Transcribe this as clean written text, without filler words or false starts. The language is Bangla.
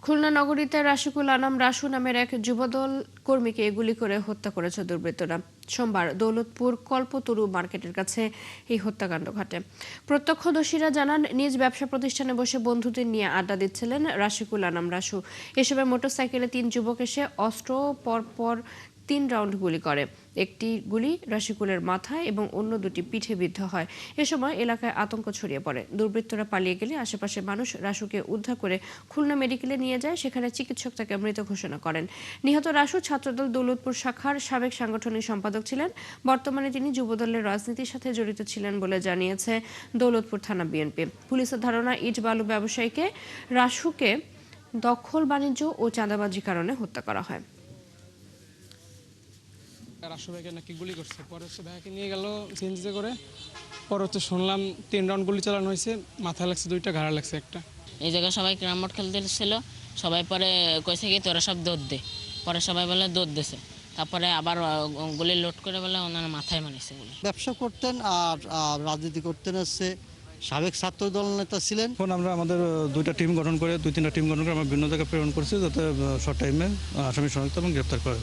খুলনা নগরীতে রাশিকুল আনাম রাসু নামের এক যুবদল কর্মীকে গুলি করে হত্যা করেছে দুর্বৃত্তরা। সোমবার দৌলতপুর কল্পতরু মার্কেটের কাছে এই হত্যাকাণ্ড ঘটে। প্রত্যক্ষদর্শীরা জানান, নিজ ব্যবসা প্রতিষ্ঠানে বসে বন্ধুদের নিয়ে আড্ডা দিচ্ছিলেন রাশিকুল আনাম রাসু। এ সময় মোটরসাইকেলে ৩ যুবক এসে অস্ত্র পরপর ৩ রাউন্ড গুলি করে। একটি গুলি রাশিকুলের মাথায় এবং অন্য দুটি পিঠে বিদ্ধ হয়। এ সময় এলাকায় আতঙ্ক ছড়িয়ে পড়ে। দুর্বৃত্তরা পালিয়ে গেলে আশেপাশের মানুষ রাসুকে উদ্ধার করে খুলনা মেডিকেলে নিয়ে যায়। সেখানে চিকিৎসক তাকে মৃত ঘোষণা করেন। নিহত রাসু ছাত্রদল দৌলতপুর শাখার সাবেক সাংগঠনিক সম্পাদক ছিলেন। বর্তমানে তিনি যুবদলের রাজনীতির সাথে জড়িত ছিলেন বলে জানিয়েছে দৌলতপুর থানা বিএনপি। পুলিশের ধারণা, ইট বালু ব্যবসায়ীকে রাসুকে দখল বাণিজ্য ও চাঁদাবাজির কারণে হত্যা করা হয়। রাসু ভাইকে নাকি গুলি করছে, পরে হচ্ছে ভাইকে নিয়ে গেল সিএনজিতে করে। পরে হচ্ছে শুনলাম 3 রাউন্ড গুলি চালানো হয়েছে, মাথায় লাগছে 2টা, ঘাড়া লাগছে 1টা। এই জায়গায় সবাই ক্যারাম বোর্ড খেলতে ছিল, সবাই পরে কইছে কি তোরা সব দৌড় দে। পরে সবাই বলে দৌড় দিছে, তারপরে আবার গুলি লোড করে বলে ওনার মাথায় মারিছে গুলি। ব্যবসা করতেন আর রাজনীতি করতেন, হচ্ছে সাবেক ছাত্র দল নেতা ছিলেন। এখন আমরা আমাদের 2টা টিম গঠন করে 2-3টা টিম গঠন করে আমরা বিভিন্ন জায়গায় প্রেরণ করছি, যাতে শর্ট টাইমে আসামি শনাক্ত এবং গ্রেপ্তার করে।